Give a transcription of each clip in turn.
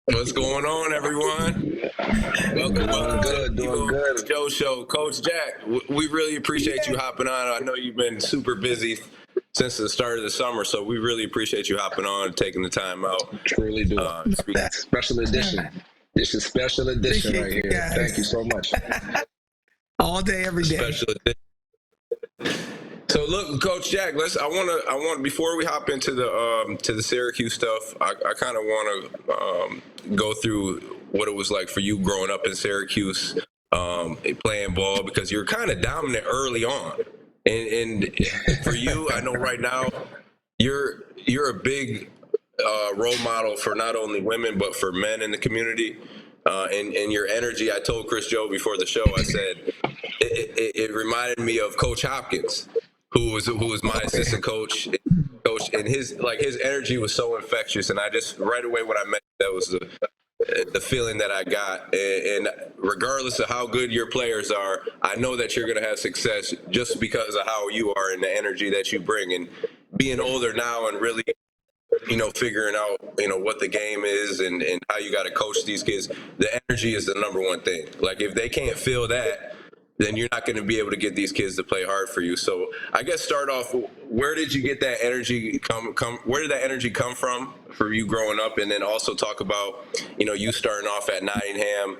What's going on, everyone? Welcome to the Devo Joe Show. Coach Jack, we really appreciate you hopping on. I know you've been super busy since the start of the summer, so we really appreciate you hopping on and taking the time out. Truly do. Special edition. This is special edition right here. Guys. Thank you so much. All day, every day. Special edition. So look, Coach Jack, I want before we hop into the Syracuse stuff, I kind of want to go through what it was like for you growing up in Syracuse, playing ball, because you're kind of dominant early on, and for you, I know right now you're a big role model for not only women but for men in the community, and your energy. I told Chris Joe before the show, I said it reminded me of Coach Hopkins, who was my assistant coach, and his energy was so infectious, and I just right away when I met, that was the feeling that I got. And regardless of how good your players are, I know that you're going to have success just because of how you are and the energy that you bring. And being older now and really, figuring out, what the game is and how you got to coach these kids, the energy is the number one thing. Like, if they can't feel that, then you're not going to be able to get these kids to play hard for you. So I guess start off, where did you get that energy where did that energy come from for you growing up? And then also talk about, you starting off at Nottingham,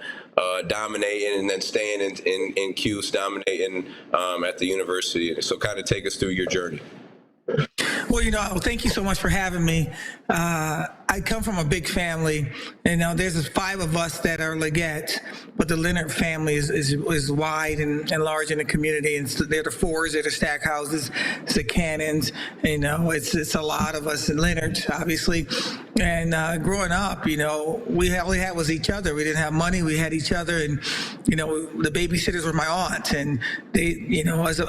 dominating, and then staying in Cuse, dominating at the university. So kind of take us through your journey. Well, thank you so much for having me. I come from a big family, and there's 5 of us that are Legette, but the Leonard family is wide and large in the community, and they're the Fords, they're the Stackhouses, it's the Cannons, it's a lot of us in Leonard, obviously. And growing up, we all we had was each other. We didn't have money, we had each other, and the babysitters were my aunts, and they,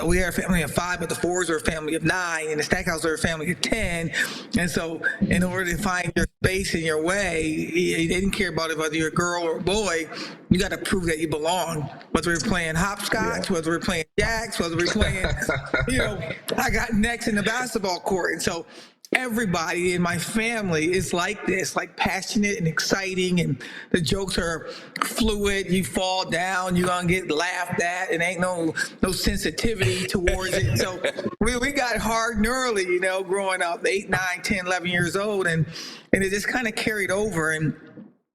we are a family of 5, but the Fords are a family of 9, and the Stackhouses are a family of 10, and so in order to find your space in your way, they didn't care about it, whether you're a girl or a boy. You got to prove that you belong. Whether we're playing hopscotch, whether we're playing jacks, whether we're playing, I got next in the basketball court, and so everybody in my family is like this, like passionate and exciting, and the jokes are fluid. You fall down, you're gonna get laughed at, and ain't no sensitivity towards it. So we got hard early, growing up 8, 9, 10, 11 years old, and it just kind of carried over. And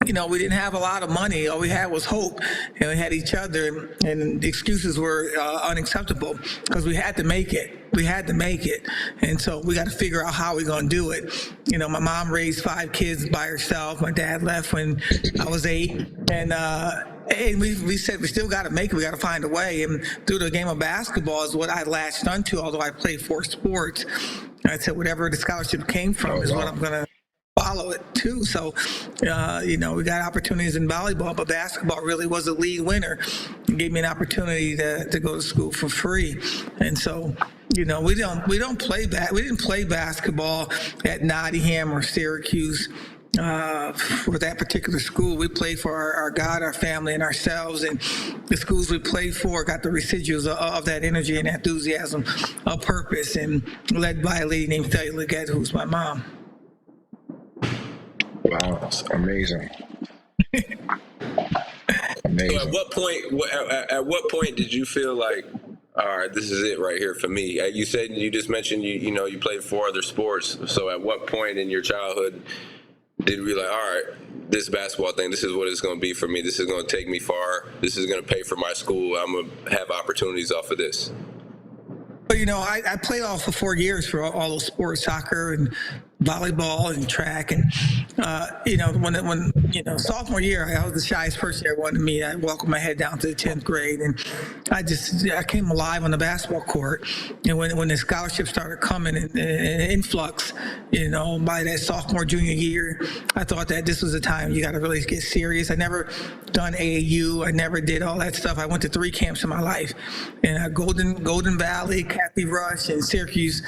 we didn't have a lot of money. All we had was hope, and we had each other, and the excuses were unacceptable because we had to make it. We had to make it, and so we got to figure out how we're going to do it. My mom raised 5 kids by herself. My dad left when I was 8, and we said we still got to make it. We got to find a way, and through the game of basketball is what I latched onto, although I played 4 sports. I said whatever the scholarship came from is what I'm going to follow it too. So, we got opportunities in volleyball, but basketball really was a league winner. It gave me an opportunity to go to school for free. And so, we didn't play basketball at Nottingham or Syracuse. For that particular school, we played for our God, our family, and ourselves, and the schools we played for got the residuals of that energy and enthusiasm, of purpose, and led by a lady named Felisha Legette, who's my mom. Wow, that's amazing. Amazing. So at what point did you feel like, all right, this is it right here for me? You just mentioned you played 4 other sports. So at what point in your childhood did we all right, this basketball thing, this is what it's going to be for me. This is going to take me far. This is going to pay for my school. I'm going to have opportunities off of this. Well, I played all for 4 years for all those sports, soccer and volleyball and track, and when sophomore year, I was the shyest person everyone to meet. I walked my head down to the 10th grade, and I came alive on the basketball court. And when the scholarships started coming in influx, by that sophomore junior year, I thought that this was the time you got to really get serious. I never done AAU. I never did all that stuff. I went to 3 camps in my life, and Golden Valley, Kathy Rush, and Syracuse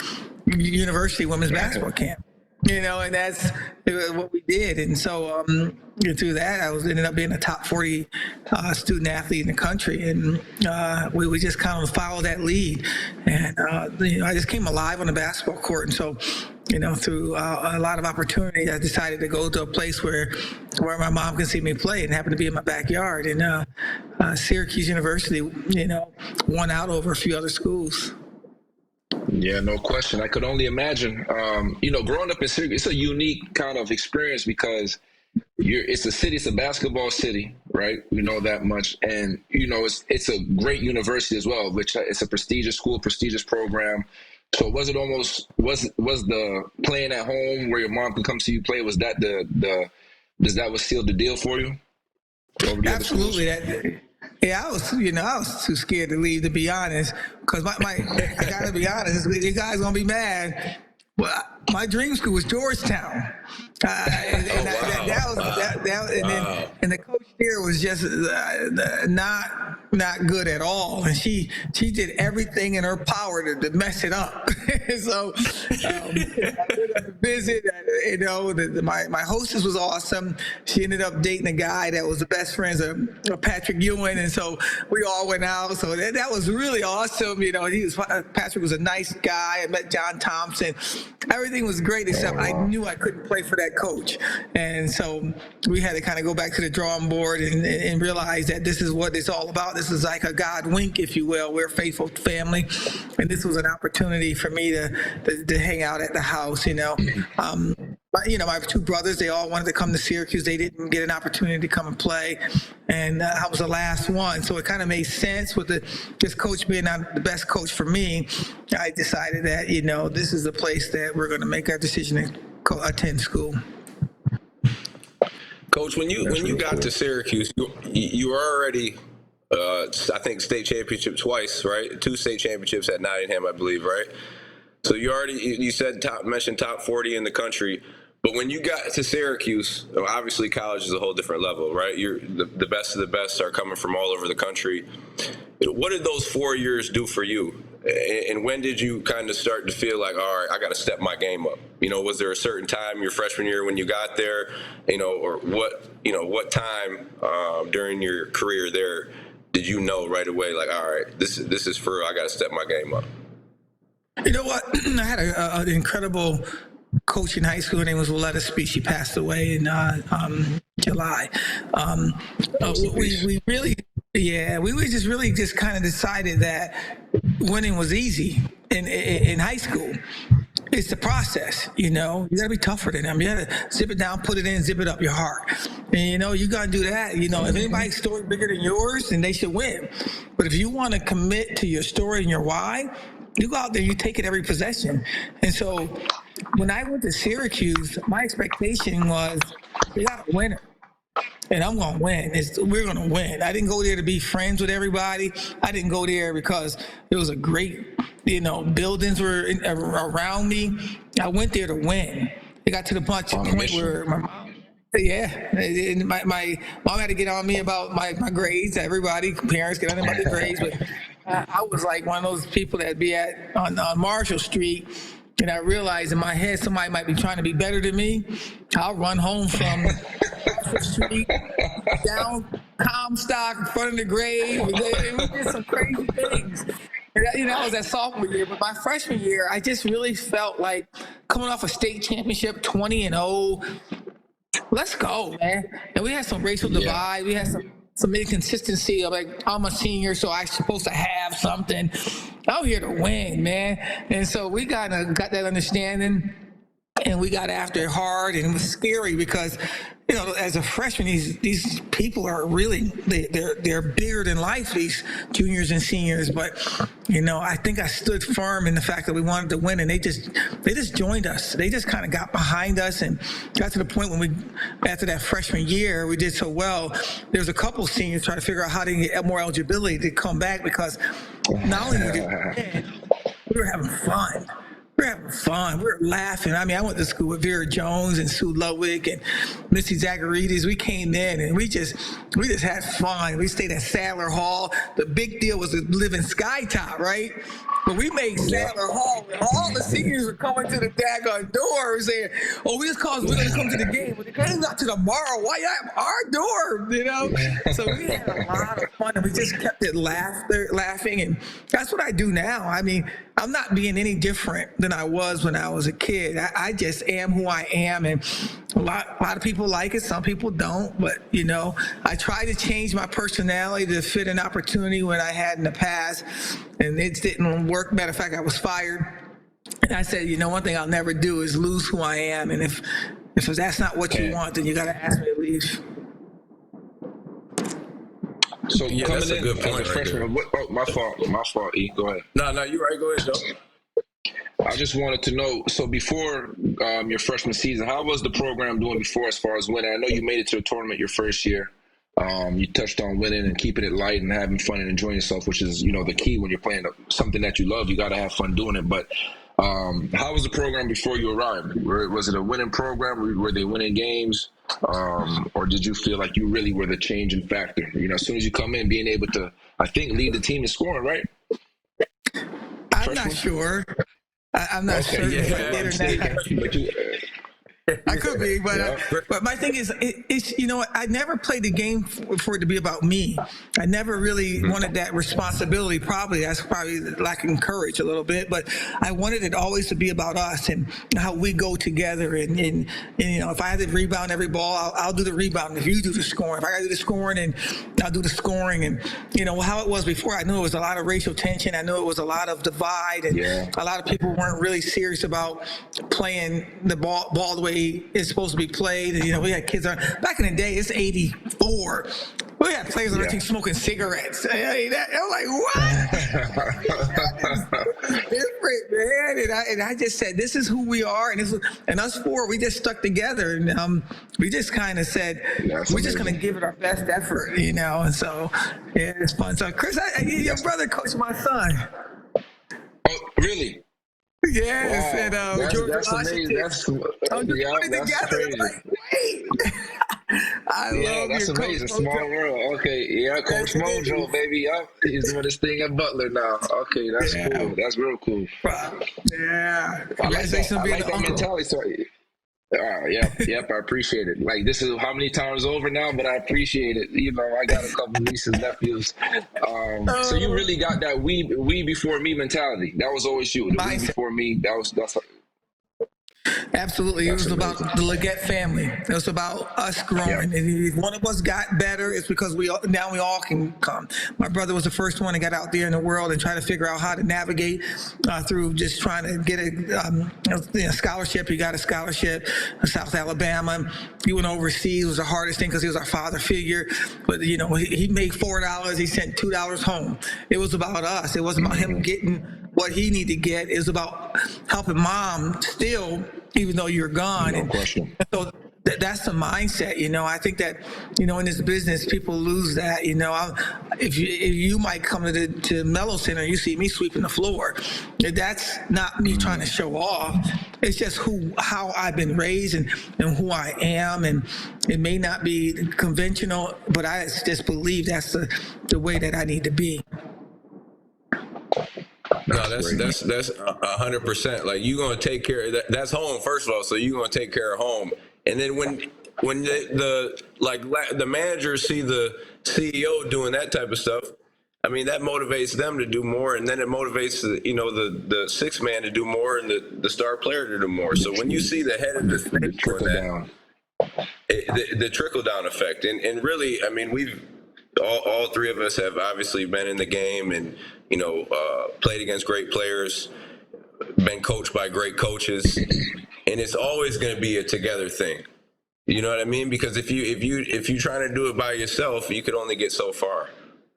University women's basketball camp. And that's what we did. And so through that, ended up being a top 40 student athlete in the country, and we just kind of followed that lead. And I just came alive on the basketball court, and so through a lot of opportunity, I decided to go to a place where my mom can see me play, and happened to be in my backyard. And Syracuse University, won out over a few other schools. Yeah, no question. I could only imagine. Growing up in Syracuse, it's a unique kind of experience because it's a city, it's a basketball city, right? We know that much, and it's a great university as well, which it's a prestigious school, prestigious program. So was the playing at home where your mom could come see you play? Was that what sealed the deal for you? Absolutely. I was too scared to leave, to be honest, because I gotta be honest, you guys gonna be mad. Well, my dream school was Georgetown, and the coach there was just not good at all, and she did everything in her power to mess it up. So I went up to visit. My hostess was awesome. She ended up dating a guy that was the best friends of Patrick Ewing, and so we all went out. So that was really awesome. Patrick was a nice guy. I met John Thompson. Everything was great, except I knew I couldn't play for that coach. And so we had to kind of go back to the drawing board and realize that this is what it's all about. This is like a God wink, if you will. We're a faithful family. And this was an opportunity for me to hang out at the house, my two brothers, they all wanted to come to Syracuse. They didn't get an opportunity to come and play. And I was the last one. So it kind of made sense with this coach being not the best coach for me. I decided that, this is the place that we're going to make our decision to attend school. Coach, when you got to Syracuse, you were already, I think, state championship twice, right? 2 state championships at Nottingham, I believe, right? So you said mentioned top 40 in the country. But when you got to Syracuse, obviously college is a whole different level, right? You're the best of the best are coming from all over the country. What did those 4 years do for you? And when did you kind of start to feel like, all right, I got to step my game up? Was there a certain time your freshman year when you got there, or what time during your career there did you know right away, like, all right, this is for real, I got to step my game up? You know what? I had an incredible coach in high school. Her name was Legette-Jack. She passed away in July. We just kind of decided that winning was easy in high school. It's the process, you got to be tougher than them. You got to zip it down, put it in, zip it up your heart. And, you got to do that. If anybody's story bigger than yours, then they should win. But if you want to commit to your story and your why, you go out there, you take it every possession. And so when I went to Syracuse, my expectation was, we got a winner. And I'm going to win. We're going to win. I didn't go there to be friends with everybody. I didn't go there because it was a great, buildings were around me. I went there to win. It got to the point where my mom had to get on me about my grades. Parents get on me about the grades. But I was like one of those people that'd be on Marshall Street. And I realized in my head somebody might be trying to be better than me. I'll run home from Marshall Street down Comstock in front of the grave. We did some crazy things. And I was that sophomore year, but my freshman year, I just really felt like coming off a state championship, 20-0. Let's go, man. And we had some racial divide. We had some inconsistency of like, I'm a senior, so I'm supposed to have something. I'm here to win, man. And so we got that understanding, and we got after it hard, and it was scary because, as a freshman, these people are really, they're bigger than life, these juniors and seniors. But, I think I stood firm in the fact that we wanted to win, and they just joined us. They just kind of got behind us and got to the point when after that freshman year, we did so well. There was a couple seniors trying to figure out how to get more eligibility to come back because not only did we win, we were having fun. We're having fun. We're laughing. I mean, I went to school with Vera Jones and Sue Ludwig and Missy Zacharides. We came in and we just had fun. We stayed at Sadler Hall. The big deal was to live in Skytop, right? But we made Sadler Hall, and all the seniors were coming to the daggone door saying, "Oh, we just cause we're going to come to the game, but the game's not to tomorrow. Why you at our door?" You know. So we had a lot of fun, and we just kept it laughing, and that's what I do now. I mean, I'm not being any different than I was when I was a kid. I just am who I am, and a lot of people like it. Some people don't, but you know, I try to change my personality to fit an opportunity when I had in the past, and it didn't work. Matter of fact, I was fired, and I said, you know, one thing I'll never do is lose who I am, and if that's not what you want, then you got to ask me to leave. So Yeah, coming that's a in good as point a right freshman, my fault. E, go ahead. No, you're right. Go ahead, Joe. I just wanted to know. So before your freshman season, how was the program doing before as far as winning? I know you made it to a tournament your first year. You touched on winning and keeping it light and having fun and enjoying yourself, which is, you know, the key when you're playing something that you love. You got to have fun doing it. But how was the program before you arrived? Was it a winning program? Were they winning games? Or did you feel like you really were the changing factor? You know, as soon as you come in, being able to, I think, lead the team in scoring, right? I'm not sure. I'm not sure. I could be, but Yeah. but my thing is, it's, you know what? I never played the game for it to be about me. I never really wanted that responsibility. That's probably lacking courage a little bit, but I wanted it always to be about us and how we go together. And you know, if I had to rebound every ball, I'll do the rebound. If you do the scoring, if I got to do the scoring, and I'll do the scoring. And you know how it was before. I knew it was a lot of racial tension. I knew it was a lot of divide, and a lot of people weren't really serious about playing the ball the way it's supposed to be played. And, you know, we had kids back in the day, it's 84. We had players on our team smoking cigarettes. I'm like, what? It's different, man. And I just said, this is who we are. And us four, we just stuck together. And we just kind of said, we're just going to give it our best effort, you know. And so, yeah, it's fun. So, Chris, your brother coached my son. Oh, really? Yes, wow. and George that's Washington. That's crazy. Like, wait. I love that's your amazing. Coach Small world. Okay, yeah, Coach Mojo, baby. Yep. He's doing his thing at Butler now. Okay, that's cool. That's real cool. Yeah. I like that, I like that mentality. So, yep, I appreciate it. Like, this is how many times over now, but I appreciate it. You know, I got a couple nieces, nephews. So you really got that we before me mentality. That was always you. The we before me. That's absolutely. It was about the Legette family. It was about us growing. And if one of us got better, it's because we all can come. My brother was the first one that got out there in the world and try to figure out how to navigate through just trying to get a scholarship. He got a scholarship in South Alabama. He went overseas. It was the hardest thing because he was our father figure. But, you know, he made $4. He sent $2 home. It was about us. It wasn't about him getting what he needed to get. Is about helping mom still, even though you're gone. No question. So that's the mindset, you know. I think that, you know, in this business, people lose that. You know, if you might come to Mello Center, you see me sweeping the floor. That's not me trying to show off. It's just how I've been raised and who I am. And it may not be conventional, but I just believe that's the way that I need to be. No, that's 100%. Like, you gonna take care of that. That's home, first of all. So you gonna take care of home, and then when the managers see the CEO doing that type of stuff, I mean, that motivates them to do more, and then it motivates the sixth man to do more, and the star player to do more. So when you see the head of the snake trickle down, the trickle down effect, and really, I mean, we've all three of us have obviously been in the game and, you know, played against great players, been coached by great coaches, and it's always going to be a together thing. You know what I mean? Because if you're trying to do it by yourself, you could only get so far.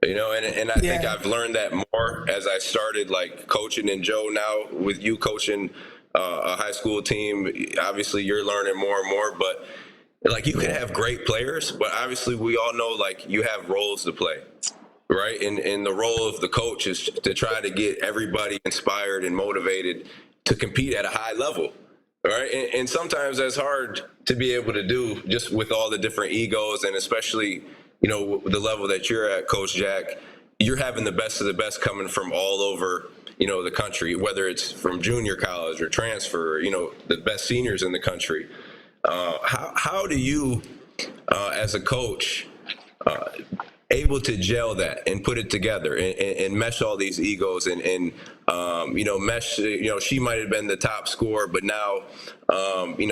You know, and I think I've learned that more as I started like coaching, and Joe, now with you coaching a high school team, obviously you're learning more and more, but like, you can have great players, but obviously we all know, like, you have roles to play, right? And the role of the coach is to try to get everybody inspired and motivated to compete at a high level. Right. And sometimes that's hard to be able to do just with all the different egos, and especially, the level that you're at, Coach Jack, you're having the best of the best coming from all over, the country, whether it's from junior college or transfer, the best seniors in the country. How do you, as a coach, able to gel that and put it together and mesh all these egos and mesh, she might have been the top scorer, but now,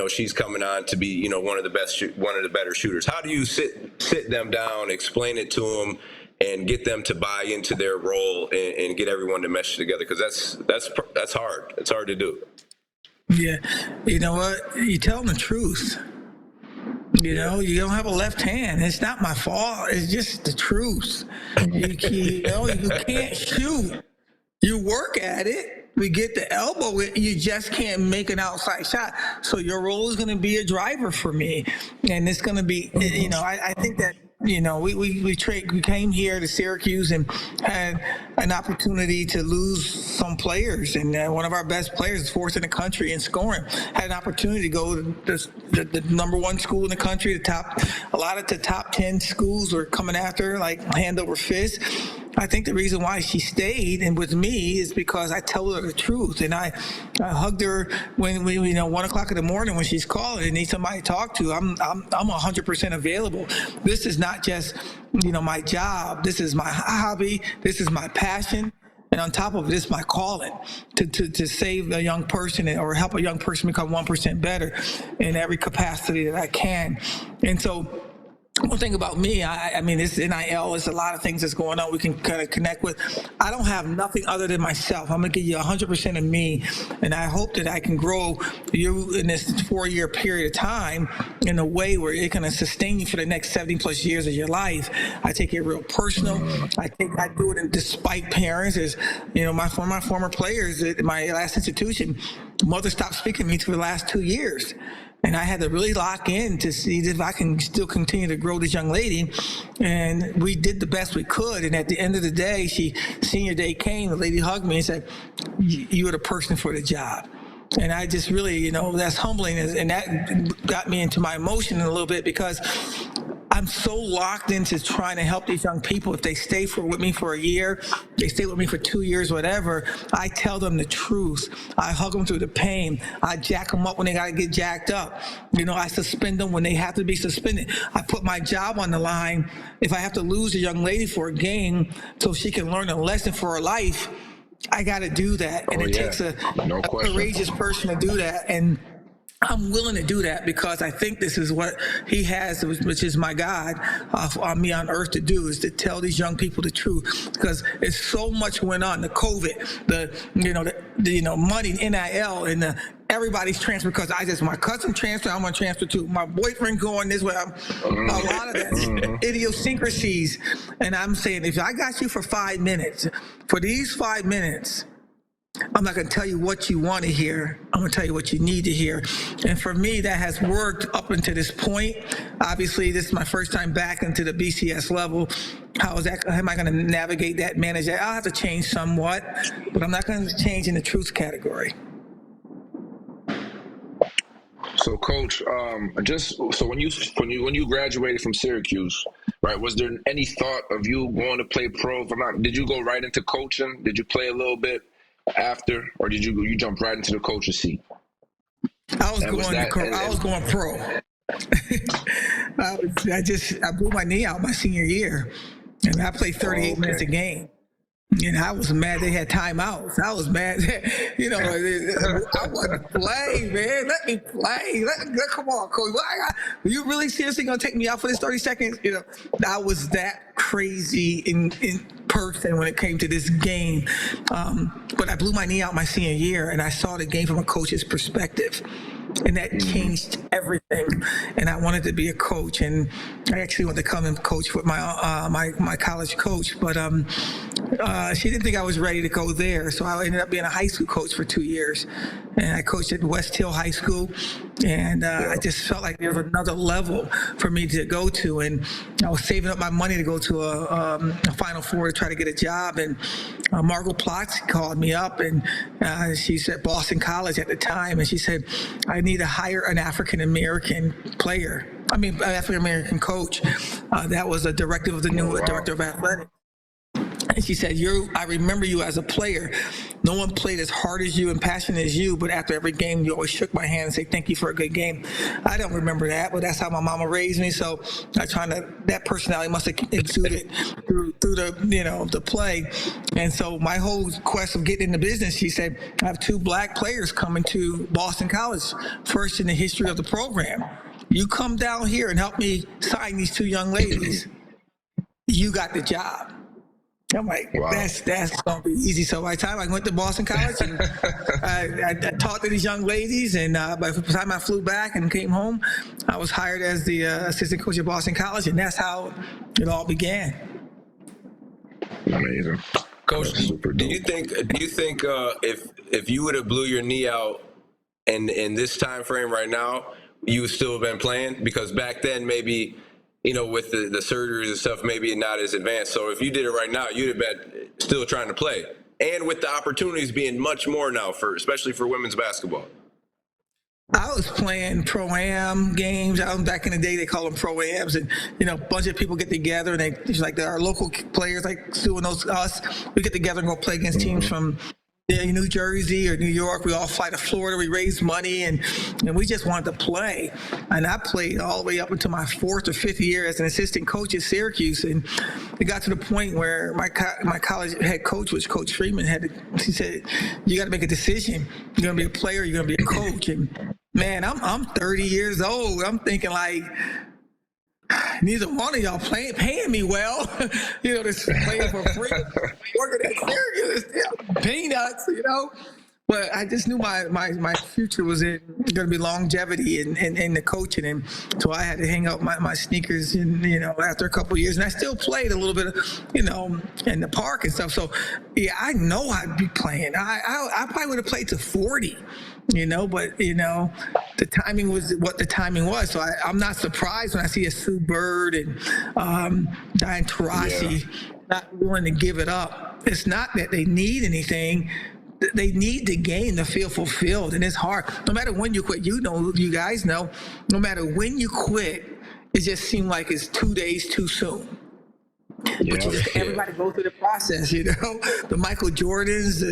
she's coming on to be, one of the better shooters. How do you sit them down, explain it to them, and get them to buy into their role and get everyone to mesh together? Because that's hard. It's hard to do. Yeah. You know what? You tell them the truth. You don't have a left hand. It's not my fault. It's just the truth. You can't shoot. You work at it. We get the elbow. You just can't make an outside shot. So your role is going to be a driver for me. And it's going to be, I think that, we came here to Syracuse and had an opportunity to lose some players, and one of our best players is fourth in the country in scoring. Had an opportunity to go to the number one school in the country. A lot of the top 10 schools were coming after her like hand over fist. I think the reason why she stayed and with me is because I tell her the truth, and I hugged her when 1 o'clock in the morning when she's calling and needs somebody to talk to. I'm 100% available. This is not just my job. This is my hobby. This is my passion. And on top of this, my calling to save a young person or help a young person become 1% better in every capacity that I can. And so, one thing about me, I mean, this NIL, there's a lot of things that's going on we can kind of connect with. I don't have nothing other than myself. I'm going to give you 100% of me, and I hope that I can grow you in this 4-year period of time in a way where it can sustain you for the next 70 plus years of your life. I take it real personal. I do it despite parents. As my former players at my last institution, mother stopped speaking to me for the last 2 years. And I had to really lock in to see if I can still continue to grow this young lady. And we did the best we could. And at the end of the day, senior day came, the lady hugged me and said, "You are the person for the job." And I just really, that's humbling. And that got me into my emotion a little bit because I'm so locked into trying to help these young people. If they stay with me for a year, they stay with me for 2 years, whatever, I tell them the truth. I hug them through the pain. I jack them up when they got to get jacked up. I suspend them when they have to be suspended. I put my job on the line. If I have to lose a young lady for a game so she can learn a lesson for her life, I got to do that. And it takes a courageous person to do that. And I'm willing to do that because I think this is what he has, which is my God, on me on earth to do, is to tell these young people the truth. Because it's so much went on, the COVID, the money, NIL, and everybody's transfer. Because my cousin transferred, I'm going to transfer too. My boyfriend going this way. A lot of that idiosyncrasies. And I'm saying, if I got you for 5 minutes, for these 5 minutes, I'm not going to tell you what you want to hear. I'm going to tell you what you need to hear. And for me, that has worked up until this point. Obviously, this is my first time back into the BCS level. How am I going to navigate that, manage that? I'll have to change somewhat, but I'm not going to change in the truth category. So, Coach, when you graduated from Syracuse, right? Was there any thought of you going to play pro? Did you go right into coaching? Did you play a little bit after, or did you jump right into the coaching seat? I was going pro. I blew my knee out my senior year, and I played 38 minutes a game. I was mad they had timeouts. I was mad that, I want to play, man. Let me play. Come on, coach. You really seriously going to take me out for this 30 seconds? I was that crazy in person when it came to this game. But I blew my knee out my senior year, and I saw the game from a coach's perspective. And that changed everything. And I wanted to be a coach, and I actually wanted to come and coach with my college coach, but she didn't think I was ready to go there. So I ended up being a high school coach for 2 years, and I coached at West Hill High School. And I just felt like there was another level for me to go to. And I was saving up my money to go to a Final Four to try to get a job. And Margot Plotz called me up, and she said, Boston College at the time, and she said, I need to hire an African-American African-American coach. That was a directive of the new director of athletics. And she said, I remember you as a player. No one played as hard as you and passionate as you, but after every game, you always shook my hand and say, thank you for a good game. I don't remember that, but that's how my mama raised me. So that personality must have exuded through the play. And so my whole quest of getting into business, she said, I have 2 black players coming to Boston College, first in the history of the program. You come down here and help me sign these 2 young ladies. You got the job. I'm like, wow. That's gonna be easy. So by the time I went to Boston College, and I talked to these young ladies, and by the time I flew back and came home, I was hired as the assistant coach at Boston College, and that's how it all began. Amazing, Coach. Do you think if you would have blew your knee out in this time frame right now, you would still have been playing? Because back then, maybe, with the surgeries and stuff, maybe not as advanced. So if you did it right now, you'd have been still trying to play. And with the opportunities being much more now, especially for women's basketball. I was playing Pro-Am games. Back in the day, they call them Pro-Ams. And, a bunch of people get together, and it's like our local players, like Stu and us, we get together and go play against teams from New Jersey or New York. We all fly to Florida. We raise money, and we just wanted to play. And I played all the way up until my 4th or 5th year as an assistant coach at Syracuse. And it got to the point where my college head coach, which Coach Freeman he said, you got to make a decision. You're going to be a player, you're going to be a coach. And man, I'm 30 years old. I'm thinking like, neither one of y'all paying me well, just playing for free, working at Syracuse, peanuts, But I just knew my future was going to be longevity in the coaching, and so I had to hang up my sneakers, and after a couple of years, and I still played a little bit, in the park and stuff. So yeah, I know I'd be playing. I probably would have played to 40. But the timing was what the timing was. So I'm not surprised when I see a Sue Bird and Diane Taurasi not willing to give it up. It's not that they need anything. They need to gain the feel fulfilled, and it's hard. No matter when you quit, you guys know, no matter when you quit, it just seemed like it's 2 days too soon. But everybody go through the process, the Michael Jordans,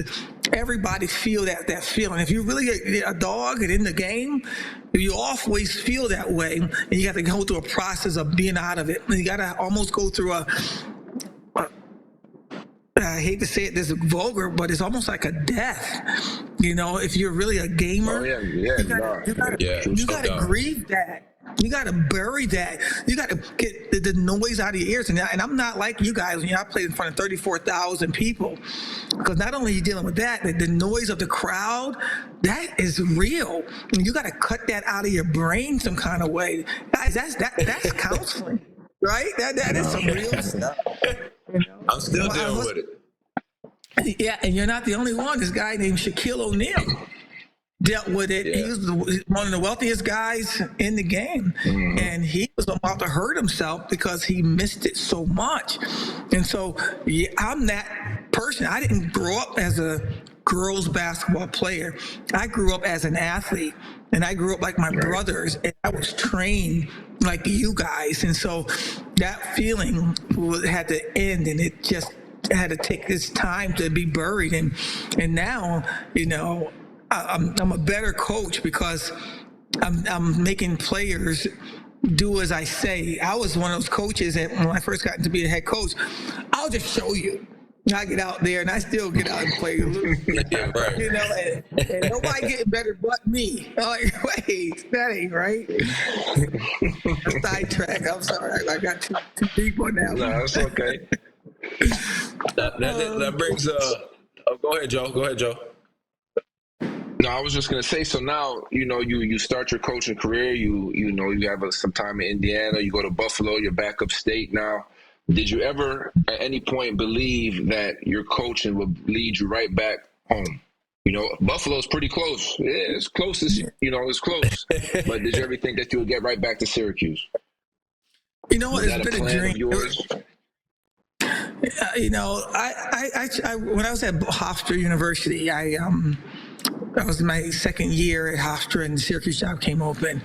everybody feel that feeling. If you're really a dog and in the game, you always feel that way, and you have to go through a process of being out of it. And you got to almost go through I hate to say it this vulgar, but it's almost like a death. If you're really a gamer, you got to grieve that. You got to bury that. You got to get the noise out of your ears. And I'm not like you guys. I played in front of 34,000 people. Because not only are you dealing with that, the noise of the crowd, that is real. And you got to cut that out of your brain some kind of way. Guys, that's counseling, right? That is some real stuff. I'm still dealing with it. Yeah, and you're not the only one. This guy named Shaquille O'Neal dealt with it. Yeah. He was one of the wealthiest guys in the game. Mm-hmm. And he was about to hurt himself because he missed it so much. And so I'm that person. I didn't grow up as a girls basketball player. I grew up as an athlete, and I grew up like my brothers, and I was trained like you guys. And so that feeling had to end, and it just had to take this time to be buried. And now, I'm a better coach because I'm making players do as I say. I was one of those coaches that when I first got to be a head coach, I'll just show you. I get out there and I still get out and play a little bit, and nobody getting better but me. I'm like, wait, that ain't right. Sidetrack. I'm sorry. I got too deep on that. No, it's okay. that brings go ahead, Joe. No, I was just gonna say. So now, you start your coaching career. You have some time in Indiana. You go to Buffalo. You're back upstate now. Did you ever, at any point, believe that your coaching would lead you right back home? Buffalo's pretty close. Yeah, it's close as it's close. But did you ever think that you would get right back to Syracuse? You know what? Was It's that a been a plan dream. of yours? I when I was at Hofstra University, that was my second year at Hofstra, and the Syracuse job came open,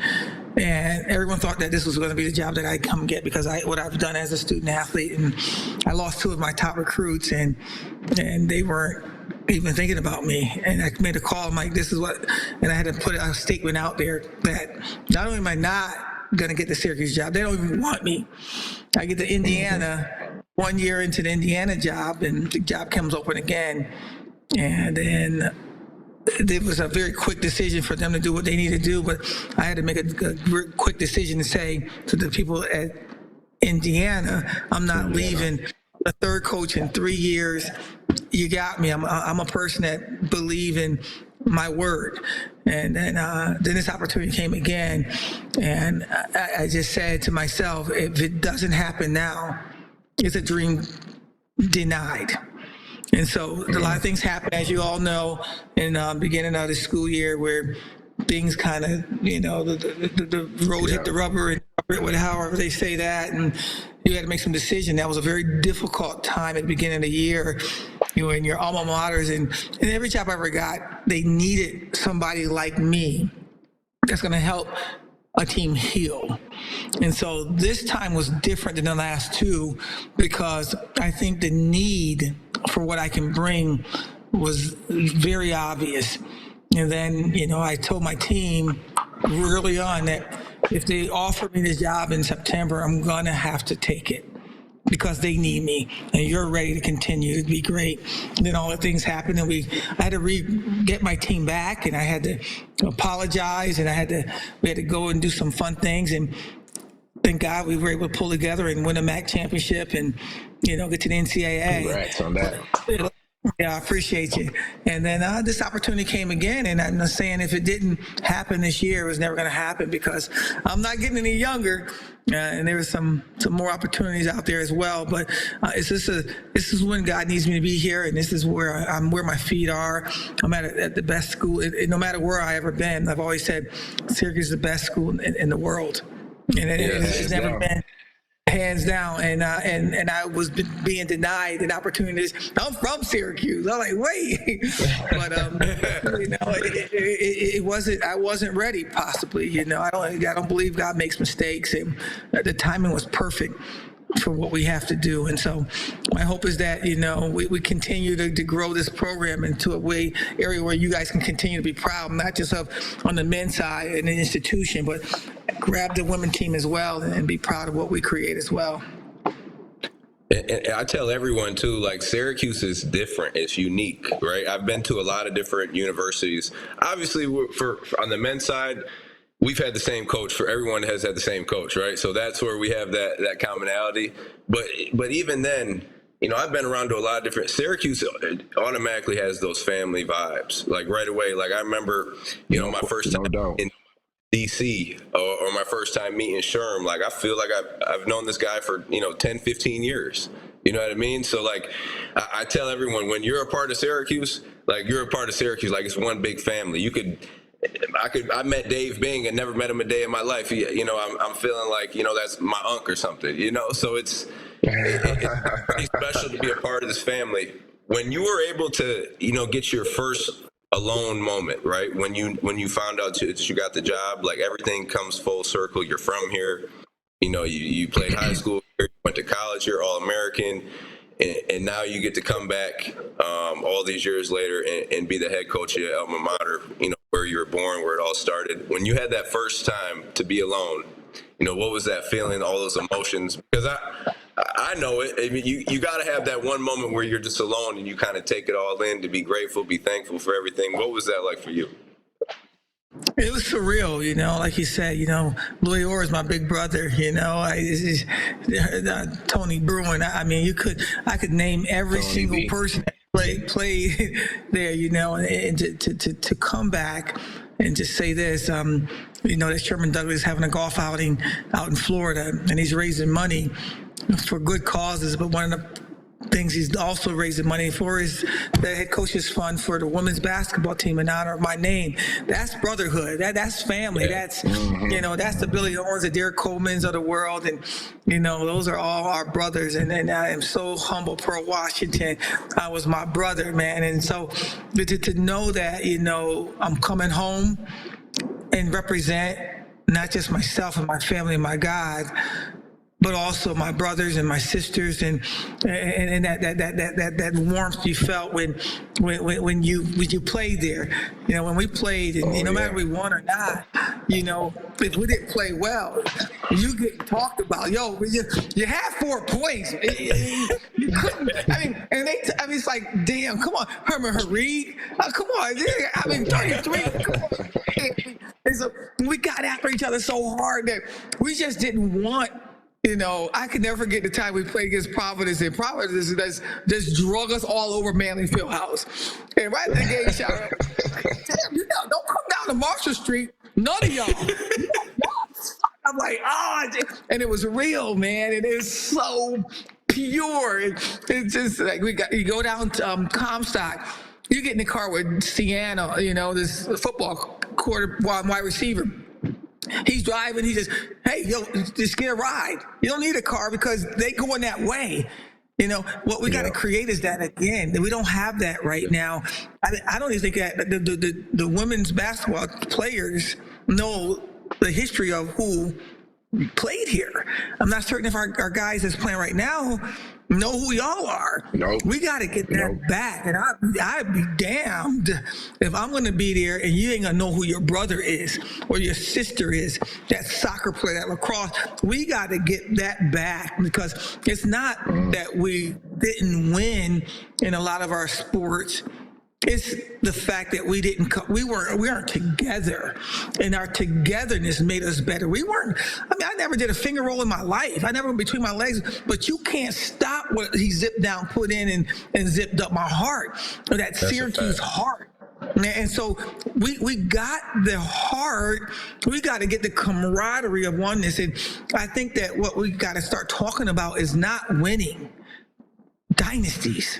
and everyone thought that this was going to be the job that I'd come get because what I've done as a student athlete, and I lost two of my top recruits, and they weren't even thinking about me. And I made a call. I'm like, this is what, and I had to put a statement out there that not only am I not going to get the Syracuse job, they don't even want me. I get to Indiana 1 year into the Indiana job, and the job comes open again, and then it was a very quick decision for them to do what they need to do, but I had to make a quick decision to say to the people at Indiana, I'm not leaving a third coach in 3 years. You got me. I'm a person that believe in my word. And then this opportunity came again, and I just said to myself, if it doesn't happen now, it's a dream denied. And so a lot of things happen, as you all know, in the beginning of the school year, where things kind of, the road hit the rubber, and however they say that, and you had to make some decisions. That was a very difficult time at the beginning of the year, in your alma maters, and every job I ever got, they needed somebody like me that's going to help a team heal. And so this time was different than the last two, because I think the need for what I can bring was very obvious. And then, I told my team early on that if they offer me this job in September, I'm going to have to take it because they need me, and you're ready to continue to be great. And then all the things happened, and I had to get my team back, and I had to apologize, and we had to go and do some fun things, and thank God we were able to pull together and win a MAC championship and, get to the NCAA. Congrats on that. Yeah, I appreciate you. And then this opportunity came again, and I'm not saying if it didn't happen this year, it was never going to happen, because I'm not getting any younger, and there was some more opportunities out there as well. But this is when God needs me to be here, and this is where where my feet are. I'm at the best school. No matter where I ever been, I've always said Syracuse is the best school in the world, and it's never been. Hands down, and I was being denied an opportunity. I'm from Syracuse. I'm like, wait, but it wasn't. I wasn't ready. Possibly, I don't believe God makes mistakes, and the timing was perfect for what we have to do. And so my hope is that, we continue to grow this program into a area where you guys can continue to be proud, not just on the men's side and the institution, but grab the women's team as well and be proud of what we create as well. And I tell everyone too, like, Syracuse is different. It's unique, right? I've been to a lot of different universities. Obviously, on the men's side, we've had the same coach. For everyone has had the same coach, right? So that's where we have that commonality. But even then, I've been around to a lot of different. Syracuse automatically has those family vibes, like right away. Like I remember, my first time in DC or my first time meeting Sherm, like I feel like I've known this guy for 10, 15 years. You know what I mean? So like I tell everyone, when you're a part of Syracuse, like you're a part of Syracuse, like it's one big family. I met Dave Bing and never met him a day in my life. I'm feeling like, that's my uncle or something, so it's pretty special to be a part of this family. When you were able to, get your first alone moment, right? When you found out that you got the job, like everything comes full circle. You're from here, you played high school here, you went to college, you're All-American. And now you get to come back all these years later and be the head coach at alma mater, where you were born, where it all started. When you had that first time to be alone, what was that feeling, all those emotions? Because I know it. I mean, you got to have that one moment where you're just alone and you kind of take it all in, to be grateful, be thankful for everything. What was that like for you? It was surreal, like you said, Louis Orr is my big brother, Tony Bruin. I mean, I could name every Tony single B. person that played there, and to come back and just say this, that Sherman Douglas is having a golf outing out in Florida, and he's raising money for good causes, but one of the things, he's also raising money for the head coach's fund for the women's basketball team in honor of my name. That's brotherhood. That's family. Yeah. That's, that's the Billy Owens, the Derek Colemans of the world. And, those are all our brothers. And I am so humble. Pearl Washington was my brother, man. And so to know that, I'm coming home and represent not just myself and my family and my God, but also my brothers and my sisters, and that warmth you felt when you played there. When we played, and no matter we won or not, if we didn't play well, you get talked about. You had 4 points. You couldn't. It's like, damn, come on, Herman Hareed, come on, 33. Come on. And so we got after each other so hard that we just didn't want. I can never forget the time we played against Providence, and Providence just drug us all over Manley Fieldhouse. And right in the game, shout out, damn, don't come down to Marshall Street, none of y'all. I'm like, and it was real, man. It is so pure. It's just like you go down to Comstock, you get in the car with Sienna, this football wide receiver. He's driving. He just, hey, just get a ride. You don't need a car because they going that way. What we got to create is that again. We don't have that right now. I don't even think that the women's basketball players know the history of who played here. I'm not certain if our guys that's playing right now know who y'all are. Nope. We got to get that back. And I'd be damned if I'm going to be there and you ain't going to know who your brother is or your sister is, that soccer player, that lacrosse. We got to get that back, because it's not that we didn't win in a lot of our sports. It's the fact that we weren't together, and our togetherness made us better. I never did a finger roll in my life. I never went between my legs, but you can't stop what he zipped down, put in, and zipped up my heart, or that Syracuse heart. And so we got the heart. We got to get the camaraderie of oneness. And I think that what we got to start talking about is not winning wins.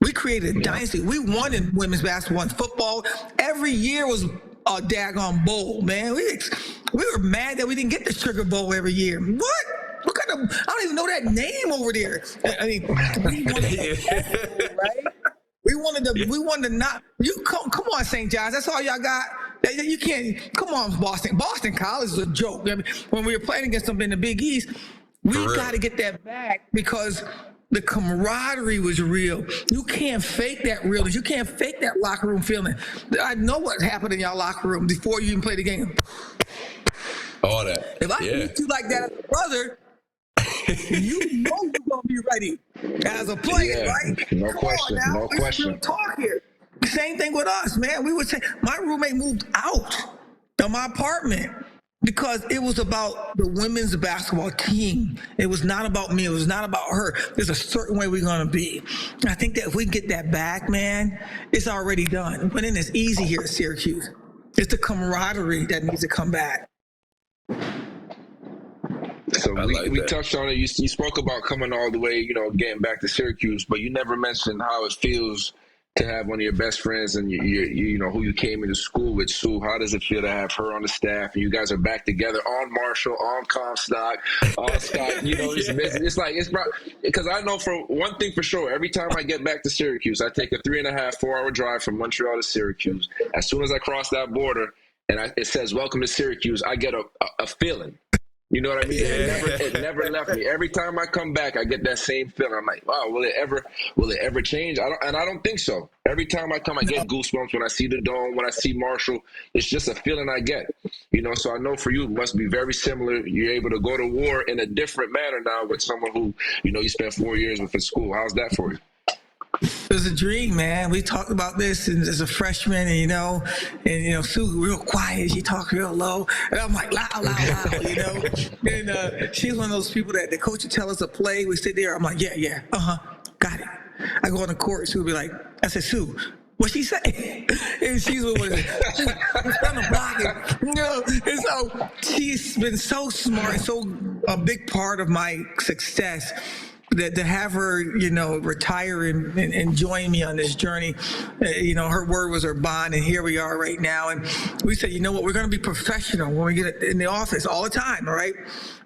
We created a dynasty. We won in women's basketball and football. Every year was a daggone bowl, man. We were mad that we didn't get the Sugar Bowl every year. What kind of, I don't even know that name over there. We wanted to, right? We wanted to not, you come on, St. John's. That's all y'all got. You can't, come on, Boston. Boston College is a joke. When we were playing against them in the Big East, we got to get that back, because the camaraderie was real. You can't fake that realness. You can't fake that locker room feeling. I know what happened in y'all locker room before you even play the game. All that. If I treat you like that as a brother, you know you're going to be ready as a player, right? No question. No question. Talk here. Same thing with us, man. We would say, my roommate moved out of my apartment because it was about the women's basketball team. It was not about me. It was not about her. There's a certain way we're going to be. And I think that if we get that back, man, it's already done. Winning is easy here at Syracuse. It's the camaraderie that needs to come back. So we touched on it. You spoke about coming all the way, getting back to Syracuse, but you never mentioned how it feels to have one of your best friends and you know who you came into school with, Sue. How does it feel to have her on the staff and you guys are back together on Marshall, on Comstock, on Scott? It's like, because I know for one thing for sure, every time I get back to Syracuse, I take a 3.5, 4-hour drive from Montreal to Syracuse. As soon as I cross that border and it says "Welcome to Syracuse," I get a feeling. You know what I mean? It never left me. Every time I come back, I get that same feeling. I'm like, wow, will it ever change? I don't think so. Every time I come, I get goosebumps when I see the Dome, when I see Marshall. It's just a feeling I get. So I know for you, it must be very similar. You're able to go to war in a different manner now with someone who, you spent 4 years with in school. How's that for you? It was a dream, man. We talked about this as a freshman, and Sue real quiet. She talked real low, and I'm like loud. And she's one of those people that the coach would tell us to play. We sit there. I'm like, yeah, got it. I go on the court. Sue would be like, I said, Sue, what'd she say? And she's on the block. And so she's been so smart, so a big part of my success. that to have her, retire and join me on this journey, her word was her bond, and here we are right now. And we said, you know what, we're going to be professional when we get in the office all the time, all right?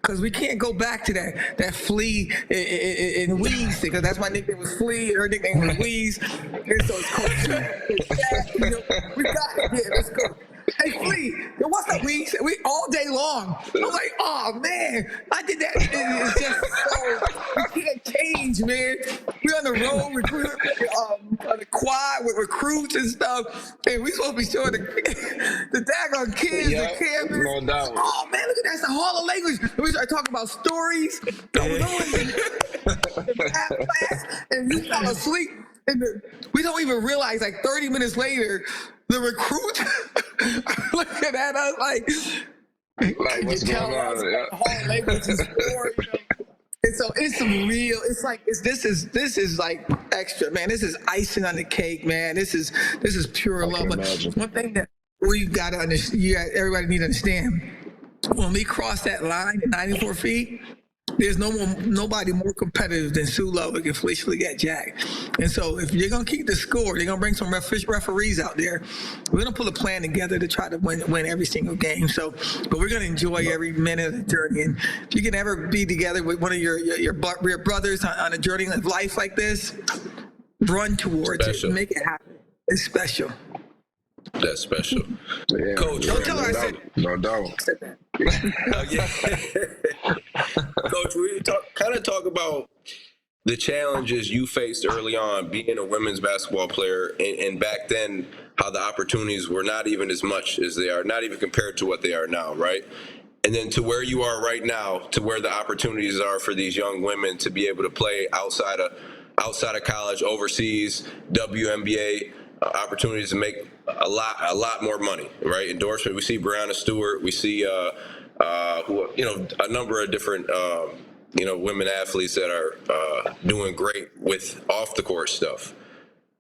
Because we can't go back to that Flea and Wheeze thing, because that's my nickname was Flea, and her nickname was Wheeze. And so it's Coach Jack, we got it, yeah, let's go. Hey, Flea, what's up, Wheeze? We all day long. I'm like, oh, man, I did that. It's just so, we can't change, man. We're on the road, on the quad with recruits and stuff, and we supposed to be showing the daggone kids, the campus. No doubt. Oh, man, look at that. It's the Hall of Language. And we start talking about stories going on in the class, and you fell asleep. And we don't even realize, like 30 minutes later, the recruits are looking at us like what's going on? Yeah. Hall of Language is for, And so it's some real. It's like this is like extra, man. This is icing on the cake, man. This is pure love. But one thing that we've got to understand, everybody need to understand, when we cross that line at 94 feet. There's nobody more competitive than Sue Lovick and Felisha Legette-Jack. And so if you're going to keep the score, they're going to bring some referees out there. We're going to put a plan together to try to win every single game. So, but we're going to enjoy every minute of the journey. And if you can ever be together with one of your brothers on a journey of life like this, run towards it. Make it happen. It's special. That's special. Yeah, Coach, don't tell her I said no doubt. I said that. Coach, we talk about the challenges you faced early on being a women's basketball player, and back then how the opportunities were not even as much as they are, not even compared to what they are now, right? And then to where you are right now, to where the opportunities are for these young women to be able to play outside of college, overseas, WNBA, opportunities to make a lot more money, right? Endorsement. We see Brianna Stewart. We see a number of different women athletes that are doing great with off the court stuff.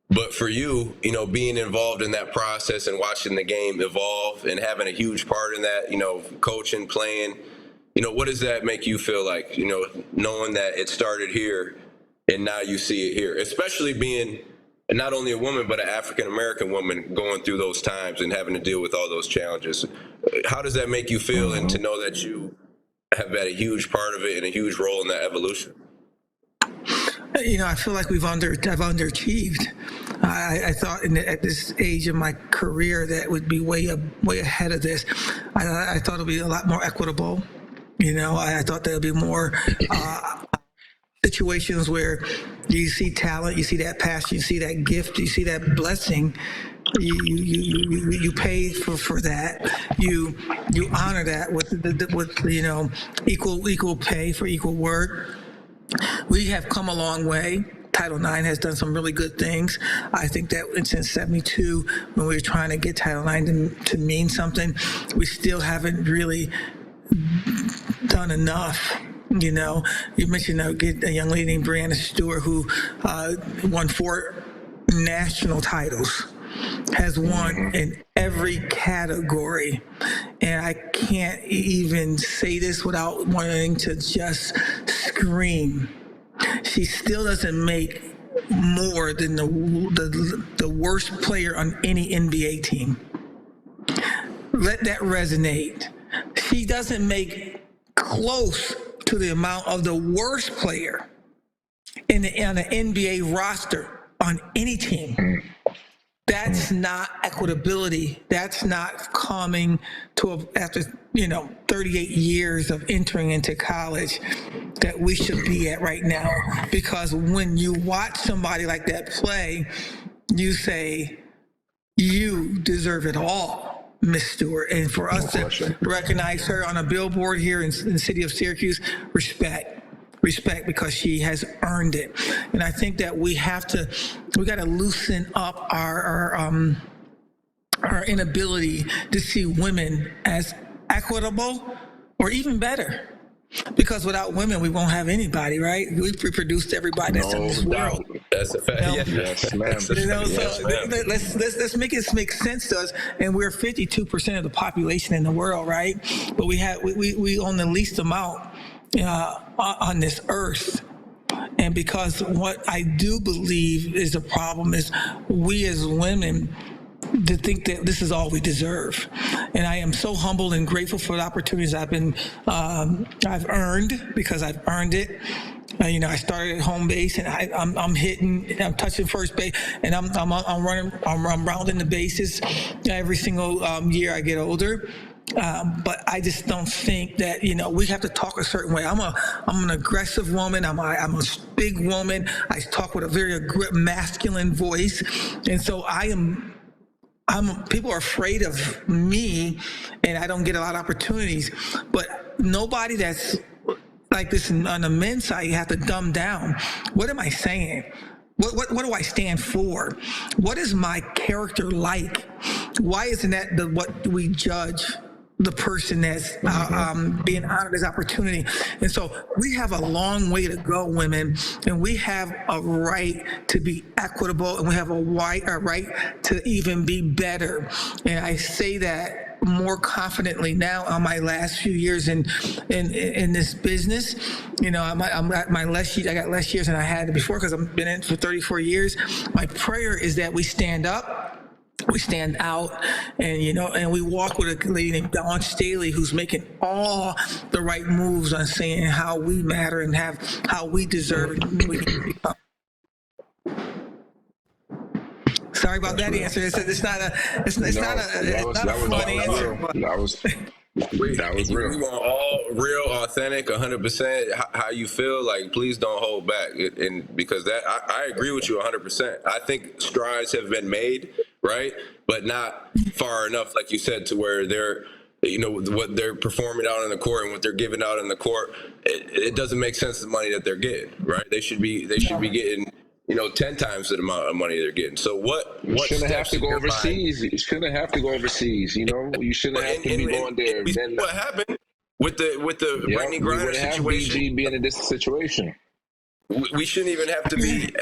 But for you, being involved in that process and watching the game evolve and having a huge part in that, coaching, playing, what does that make you feel like? Knowing that it started here and now you see it here, especially being not only a woman, but an African-American woman going through those times and having to deal with all those challenges. How does that make you feel, and to know that you have had a huge part of it and a huge role in that evolution? I feel like I've underachieved. I thought at this age of my career that would be way ahead of this. I thought it would be a lot more equitable. I thought there would be more situations where you see talent, you see that passion, you see that gift, you see that blessing. You pay for that. You honor that with equal pay for equal work. We have come a long way. Title IX has done some really good things. I think that since '72, when we were trying to get Title IX to mean something, we still haven't really done enough. You mentioned a young lady named Brianna Stewart who won 4 national titles, has won in every category. And I can't even say this without wanting to just scream. She still doesn't make more than the worst player on any NBA team. Let that resonate. She doesn't make close to the amount of the worst player on the NBA roster on any team. That's not equitability. That's not coming to after 38 years of entering into college that we should be at right now. Because when you watch somebody like that play, you say, you deserve it all, Miss Stewart. And for us to recognize her on a billboard here in the city of Syracuse, respect, because she has earned it. And I think that we got to loosen up our inability to see women as equitable or even better. Because without women, we won't have anybody, right? We've reproduced everybody that's in this world. That's a fact. Yes, ma'am. Let's make it make sense to us. And we're 52% of the population in the world, right? But we own the least amount on this earth. And because what I do believe is a problem is we as women to think that this is all we deserve. And I am so humbled and grateful for the opportunities I've earned, because I've earned it. I started at home base, and I'm touching first base, and I'm rounding the bases every single year I get older. But I just don't think that we have to talk a certain way. I'm an aggressive woman. I'm a big woman. I talk with a very masculine voice, and so people are afraid of me, and I don't get a lot of opportunities. But nobody that's like this on the men's side, you have to dumb down. What am I saying? What do I stand for? What is my character like? Why isn't that what we judge the person that's being honored this opportunity? And so we have a long way to go, women, and we have a right to be equitable, and we have a right to even be better. And I say that more confidently now on my last few years in this business. I'm at my less years. I got less years than I had before, because I've been in for 34 years. My prayer is that we stand up, we stand out, and we walk with a lady named Dawn Staley, who's making all the right moves on saying how we matter and how we deserve it. Sorry about that answer. It's not a fun answer. That was real. We want all real, authentic, 100%. How you feel, like, please don't hold back. And because that, I agree with you 100%. I think strides have been made, right, but not far enough, like you said, to where they're, what they're performing out in the court and what they're giving out in the court, it doesn't make sense, the money that they're getting, right? They should be getting 10 times the amount of money they're getting. So what shouldn't have to go overseas. You shouldn't have to go overseas. You shouldn't have to be going there. What happened with the Brittany Griner situation? BG being in this situation. We shouldn't even have to be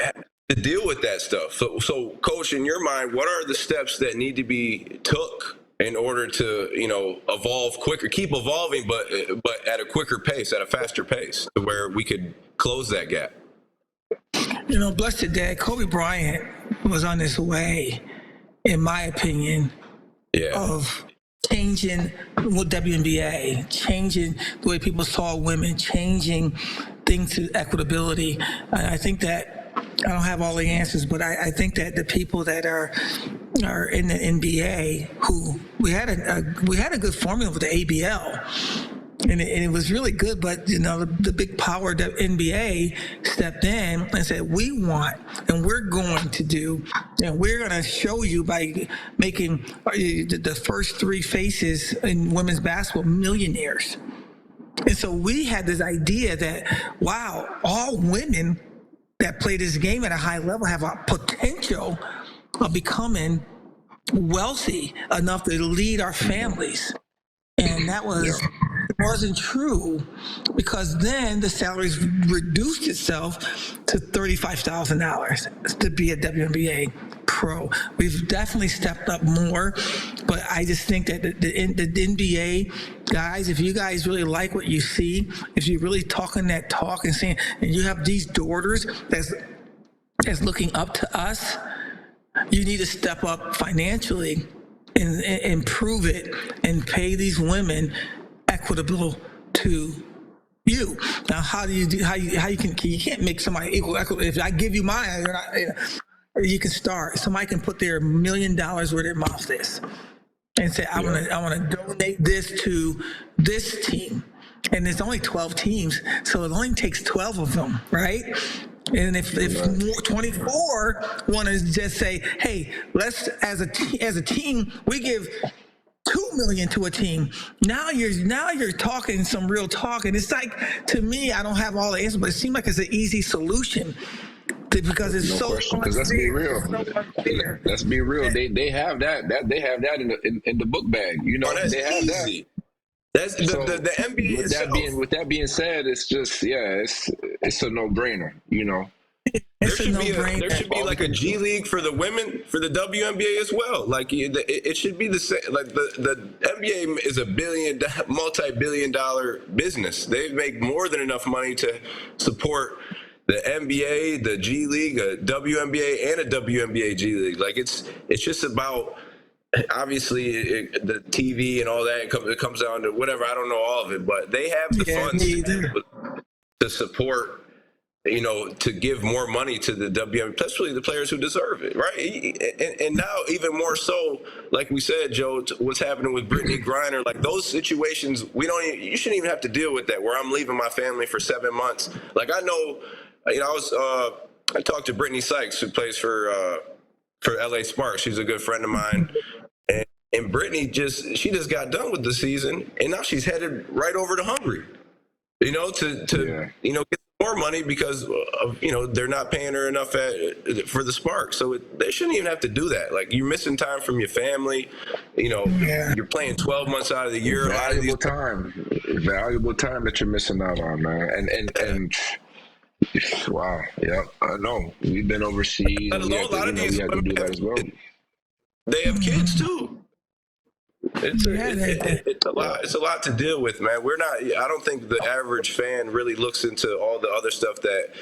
to deal with that stuff. So, Coach, in your mind, what are the steps that need to be took in order to evolve quicker, keep evolving, but at a quicker pace, at a faster pace, to where we could close that gap? Blessed Dad, Kobe Bryant was on his way, in my opinion, of changing WNBA, changing the way people saw women, changing things to equitability. And I think that I don't have all the answers, but I think that the people that are in the NBA, who we had a good formula with the ABL. And it was really good, but the big power that NBA stepped in and said, we want, and we're going to do, and we're going to show you by making the first three faces in women's basketball millionaires. And so we had this idea that, wow, all women that play this game at a high level have a potential of becoming wealthy enough to lead our families. And that wasn't true, because then the salaries reduced itself to $35,000 to be a WNBA pro. We've definitely stepped up more, but I just think that the NBA guys, if you guys really like what you see, if you're really talking that talk and saying, and you have these daughters that's looking up to us, you need to step up financially and improve it and pay these women equitable to you. Now, how you can't make somebody equal. If I give you mine, you're not, you can start. Somebody can put their $1 million where their mouth is and say, I want to donate this to this team. And there's only 12 teams, so it only takes 12 of them, right? And if 24 want to just say, hey, let's as a team, we give $2 million to a team. Now you're talking some real talk, and it's like, to me, I don't have all the answers, but it seems like it's an easy solution because it's because let's be real. Let's be real. They have that. They have that in the book bag. They have easy. that. That's the NBA with that being said, it's just it's a no-brainer. There should be like a G League for the women, for the WNBA as well. Like it should be the same. Like the NBA is a multi-billion-dollar business. They make more than enough money to support the NBA, the G League, a WNBA, and a WNBA G League. Like it's just about, obviously the TV and all that. It comes down to whatever. I don't know all of it, but they have the Yeah, funds me either. to support, to give more money to the WNBA, especially the players who deserve it, right? And now even more so, like we said, Joe, what's happening with Brittany Griner, like those situations, you shouldn't even have to deal with that, where I'm leaving my family for 7 months. Like I know, I talked to Brittany Sykes, who plays for LA Sparks. She's a good friend of mine. And Brittany she just got done with the season, and now she's headed right over to Hungary, to get more money because of, they're not paying her enough for the Sparks. So they shouldn't even have to do that. Like, you're missing time from your family. You're playing 12 months out of the year. Valuable time that you're missing out on, man. And wow, yeah, I know. We've been overseas. A lot of these we have to do that as well. They have kids too. It's a lot. It's a lot to deal with, man. I don't think the average fan really looks into all the other stuff that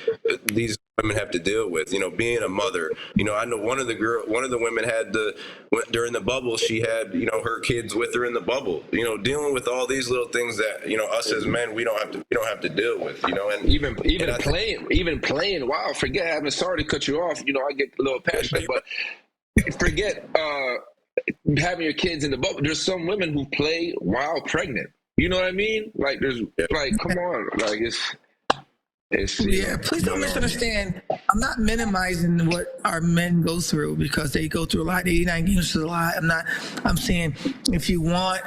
these women have to deal with. Being a mother. I know one of the women during the bubble. She had her kids with her in the bubble. Dealing with all these little things that us as men we don't have to deal with. And even playing. Wow, forget. I'm sorry to cut you off. I get a little passionate, but forget. Having your kids in the bubble. There's some women who play while pregnant. You know what I mean? Like come on, like it's please don't misunderstand. I'm not minimizing what our men go through, because they go through a lot. 89 games is a lot. I'm saying if you want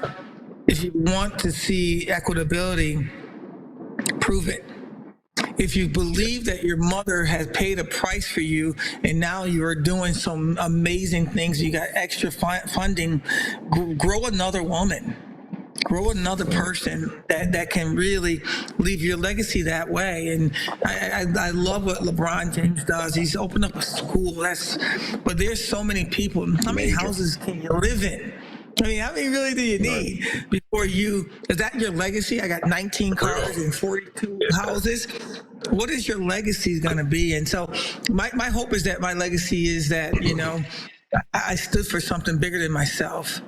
to see equitability, prove it. If you believe that your mother has paid a price for you and now you are doing some amazing things, you got extra funding, grow another woman, grow another person that can really leave your legacy that way. And I love what LeBron James does. He's opened up a school. But there's so many people. How many houses can you live in? How many really do you need before is that your legacy? I got 19 cars and 42 houses. What is your legacy going to be? And so my hope is that my legacy is that, I stood for something bigger than myself.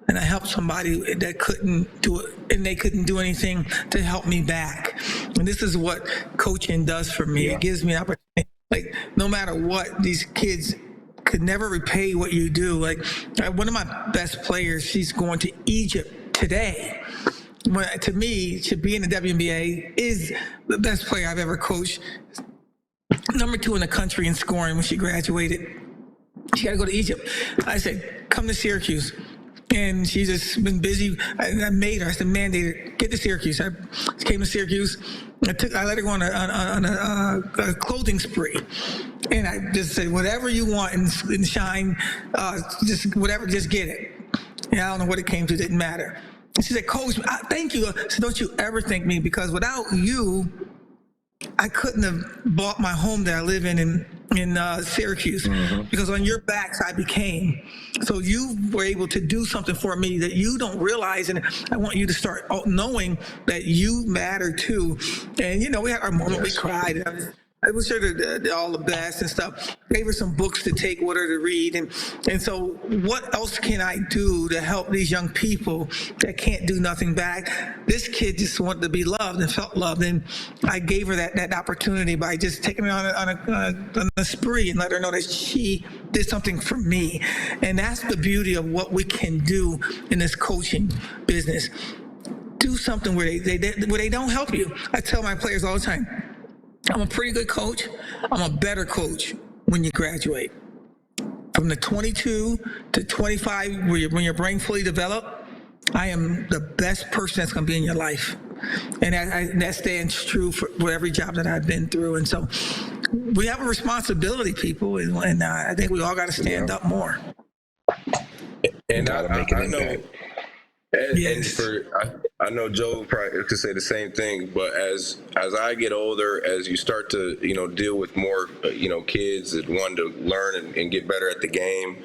And I helped somebody that couldn't do it, and they couldn't do anything to help me back. And this is what coaching does for me. Yeah. It gives me an opportunity. Like, no matter what, these kids could never repay what you do. Like, one of my best players, she's going to Egypt today. To me, to be in the WNBA is the best player I've ever coached. Number 2 in the country in scoring when she graduated. She got to go to Egypt. I said, come to Syracuse. And she's just been busy. I said, mandated, get to Syracuse. I came to Syracuse. I let her go on a clothing spree. And I just said, whatever you want and shine, just whatever, just get it. And I don't know what it came to, didn't matter. And she said, Coach, thank you. I said, don't you ever thank me, because without you, I couldn't have bought my home that I live in Syracuse, because on your backs I became. So you were able to do something for me that you don't realize, and I want you to start knowing that you matter too. And we had our moment. We cried. I was sure they're all the best and stuff. Gave her some books to take with her to read. And so what else can I do to help these young people that can't do nothing back? This kid just wanted to be loved and felt loved. And I gave her that opportunity by just taking her on a spree and let her know that she did something for me. And that's the beauty of what we can do in this coaching business. Do something where they don't help you. I tell my players all the time, I'm a pretty good coach. I'm a better coach when you graduate. From the 22 to 25, when your brain fully developed, I am the best person that's going to be in your life. And that stands true for every job that I've been through. And so we have a responsibility, people, and I think we all got to stand up more. And I know. Yes. I know Joe probably could say the same thing, but as I get older, as you start to deal with more kids that want to learn and get better at the game,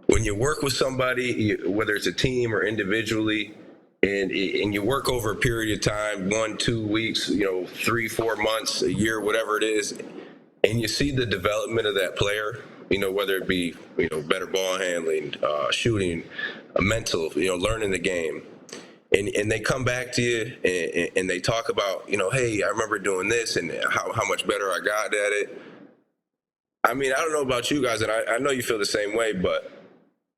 when you work with somebody, whether it's a team or individually, and you work over a period of time, 1-2 weeks, 3-4 months, a year, whatever it is, and you see the development of that player, whether it be, better ball handling, shooting, mental, learning the game. And they come back to you and they talk about, hey, I remember doing this and how much better I got at it. I mean, I don't know about you guys, and I know you feel the same way, but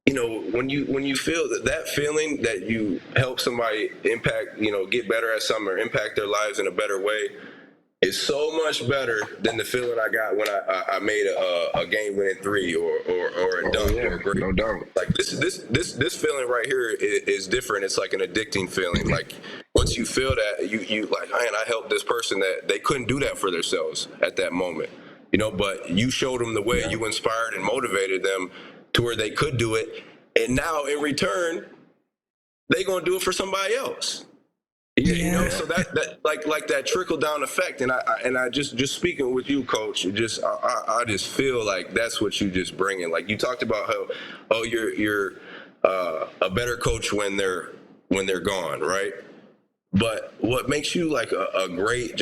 when you feel that feeling that you help somebody impact, get better at something or impact their lives in a better way, is so much better than the feeling I got when I made a game-winning three or a dunk or a great. No doubt. Like this feeling right here is different. It's like an addicting feeling. Like once you feel that, you like, man, I helped this person that they couldn't do that for themselves at that moment, but you showed them the way. You inspired and motivated them to where they could do it, and now in return, they gonna do it for somebody else. So that like that trickle down effect, and I just speaking with you, Coach, I just feel like that's what you just bring in. Like you talked about how you're a better coach when they're gone, right? But what makes you like a great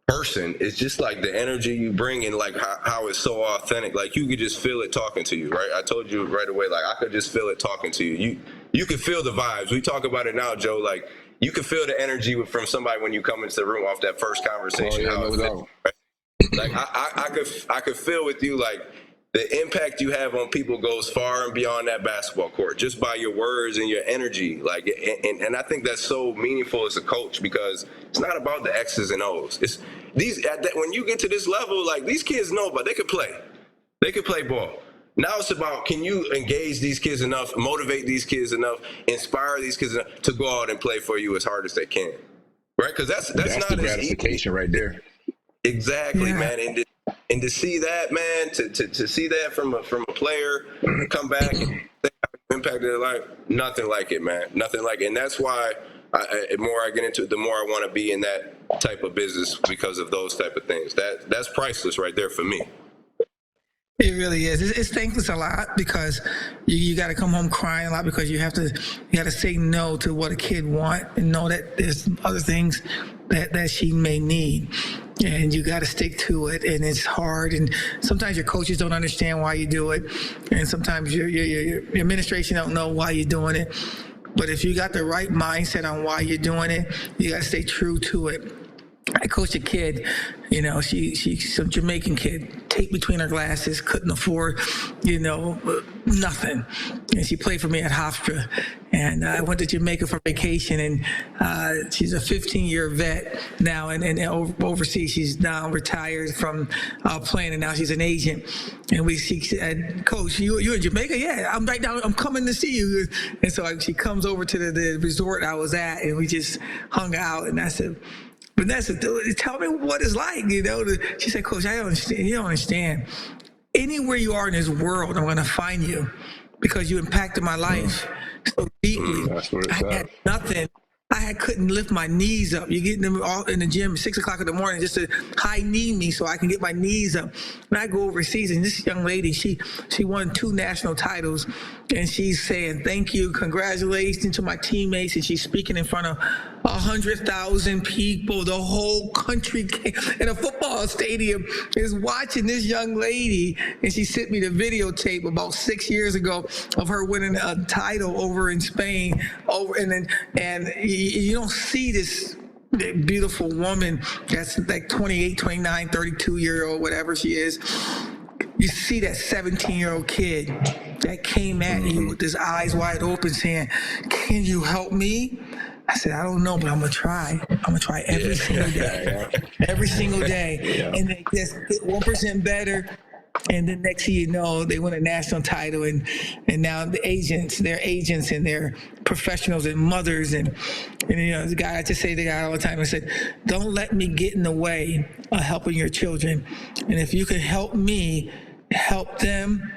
person is just like the energy you bring and like how it's so authentic. Like you could just feel it talking to you, right? I told you right away, like I could just feel it talking to you. You could feel the vibes. We talk about it now, Joe. Like you can feel the energy from somebody when you come into the room off that first conversation. Like I could feel with you, like the impact you have on people goes far and beyond that basketball court, just by your words and your energy. Like, and I think that's so meaningful as a coach, because it's not about the X's and O's. It's when you get to this level, like these kids know, but they could play ball. Now it's about, can you engage these kids enough, motivate these kids enough, inspire these kids enough to go out and play for you as hard as they can, right? Because that's not the gratification right there. Exactly, man. And to see that, man, to see that from a player come back and impact their life, nothing like it, man. Nothing like it. And that's why the more I get into it, the more I want to be in that type of business, because of those type of things. That's priceless right there for me. It really is. It's thankless a lot, because you got to come home crying a lot, because you got to say no to what a kid want and know that there's other things that she may need, and you got to stick to it. And it's hard, and sometimes your coaches don't understand why you do it, and sometimes your administration don't know why you're doing it. But if you got the right mindset on why you're doing it, you got to stay true to it. I coached a kid, she's some Jamaican kid, tape between her glasses, couldn't afford, nothing. And she played for me at Hofstra. And I went to Jamaica for vacation, and she's a 15-year vet now, and overseas. She's now retired from playing, and now she's an agent. And she said, "Coach, you in Jamaica?" "Yeah, I'm right now. I'm coming to see you." And so she comes over to the resort I was at, and we just hung out. And I said, "Vanessa, tell me what it's like, She said, "Coach, I don't understand. You don't understand. Anywhere you are in this world, I'm going to find you, because you impacted my life so deeply. I had nothing. I couldn't lift my knees up. You get them all in the gym at 6 o'clock in the morning just to high knee me so I can get my knees up. When I go overseas, and this young lady, she won 2 national titles, and she's saying, "Thank you, congratulations to my teammates," and she's speaking in front of 100,000 people. The whole country came, in a football stadium is watching this young lady, and she sent me the videotape about 6 years ago of her winning a title over in Spain. And you don't see this beautiful woman that's like 28, 29, 32-year-old, whatever she is. You see that 17-year-old kid that came at you with his eyes wide open saying, "Can you help me?" I said, "I don't know, but I'm going to try. I'm going to try every single day." Every single day. Yeah. And they just get 1% better. And then next thing you know, they win a national title, and now their agents and their professionals and mothers and the guy, I just say to the guy all the time, I said, "Don't let me get in the way of helping your children. And if you can help me help them,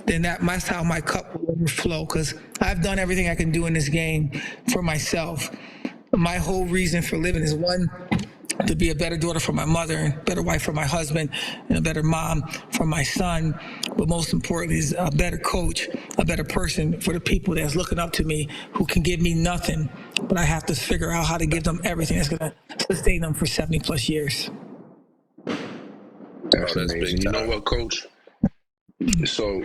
then that's how my cup will overflow, because I've done everything I can do in this game for myself. My whole reason for living is one, to be a better daughter for my mother, and a better wife for my husband, and a better mom for my son. But most importantly is a better coach, a better person for the people that's looking up to me, who can give me nothing, but I have to figure out how to give them everything that's going to sustain them for 70 plus years. That's amazing. You know what, Coach? So,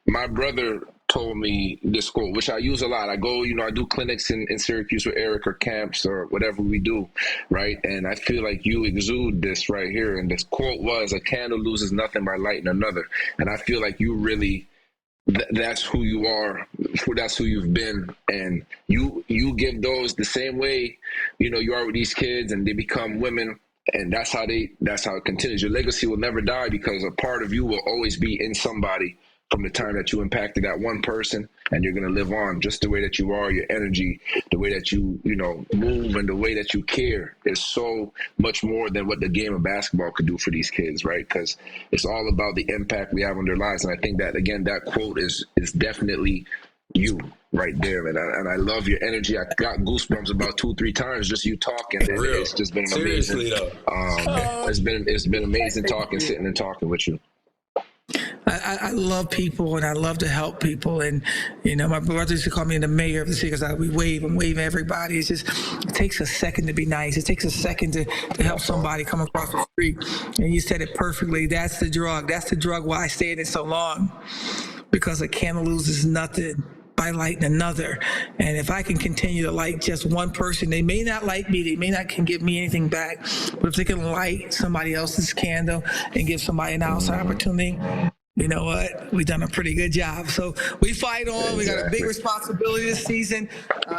my brother told me this quote, which I use a lot. I go, I do clinics in Syracuse with Eric, or camps, or whatever we do, right? And I feel like you exude this right here. And this quote was, "A candle loses nothing by lighting another." And I feel like you really, that's who you are, that's who you've been. And you give those the same way, you are with these kids, and they become women. And that's how it continues. Your legacy will never die, because a part of you will always be in somebody from the time that you impacted that one person, and you're going to live on just the way that you are. Your energy, the way that you move, and the way that you care is so much more than what the game of basketball could do for these kids, right? Because it's all about the impact we have on their lives. And I think that, again, that quote is definitely you right there, and I love your energy. I got goosebumps about 2-3 times just you talking. It's just been amazing. Seriously, though. It's been amazing sitting and talking with you. I love people, and I love to help people. And, my brother used to call me the mayor of the city, because I'm waving everybody. It takes a second to be nice. It takes a second to help somebody come across the street. And you said it perfectly. That's the drug. That's the drug why I stayed in it so long, because a candle loses nothing by lighting another. And if I can continue to light just one person, they may not like me, they may not can give me anything back, but if they can light somebody else's candle and give somebody an outside opportunity, you know what? We've done a pretty good job. So we fight on. Exactly. We got a big responsibility this season.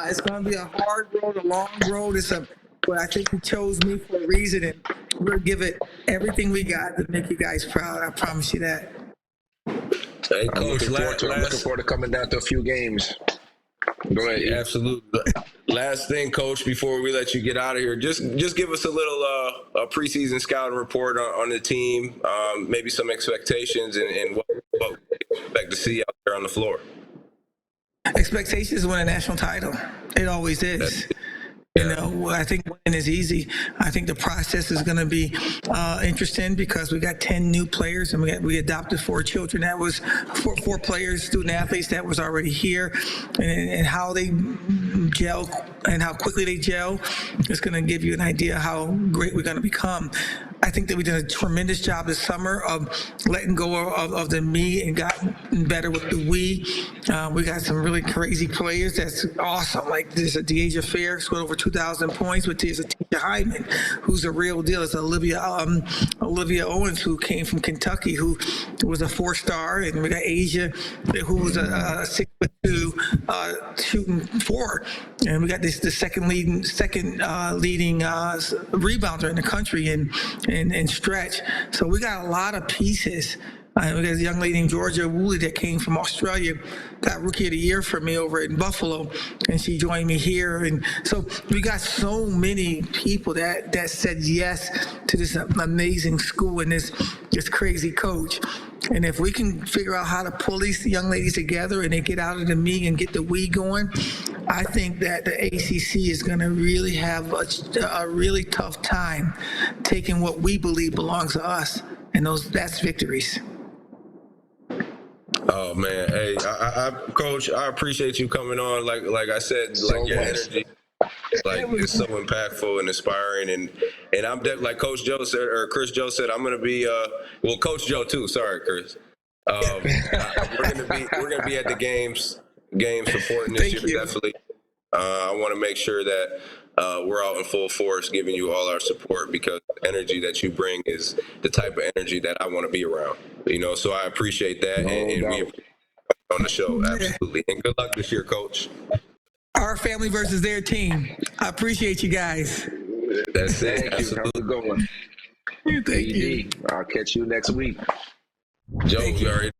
It's going to be a hard road, a long road. But I think you chose me for a reason, and we're going to give it everything we got to make you guys proud. I promise you that. Hey, I'm Coach, looking forward to coming down to a few games. Go ahead. Yeah, absolutely. Last thing, Coach, before we let you get out of here, just give us a little preseason scouting report on the team, maybe some expectations, and what we expect to see out there on the floor. Expectations to win a national title. It always is. I think winning is easy. I think the process is going to be interesting, because we got 10 new players, and we adopted 4 children. That was four players, student athletes that was already here, and how they gel and how quickly they gel is going to give you an idea how great we're going to become. I think that we did a tremendous job this summer of letting go of the me and gotten better with the we. We got some really crazy players that's awesome. Like there's a Deja Fair, scored over 2,000 points, but there's a Tisha Hyman, who's a real deal. It's Olivia Owens, who came from Kentucky, who was a 4-star, and we got Asia, who was a 6'2", shooting 4, and we got the second leading rebounder in the country and stretch. So we got a lot of pieces. We got a young lady named Georgia Woolley that came from Australia, got Rookie of the Year for me over in Buffalo, and she joined me here. And so we got so many people that said yes to this amazing school and this crazy coach. And if we can figure out how to pull these young ladies together and they get out of the me and get the we going, I think that the ACC is going to really have a really tough time taking what we believe belongs to us, and that's victories. Oh man, hey, Coach, I appreciate you coming on. Like I said, like your energy, is so impactful and inspiring, and I'm like Coach Joe said, or Chris Joe said, I'm gonna be Coach Joe too. Sorry, Chris. We're gonna be at the games supporting this year. Definitely. I want to make sure that we're out in full force, giving you all our support, because the energy that you bring is the type of energy that I want to be around. So I appreciate that, and we appreciate on the show, absolutely. And good luck this year, Coach. Our family versus their team. I appreciate you guys. That's it. Thank you. How's it going? Thank you. I'll catch you next week. Joe, you already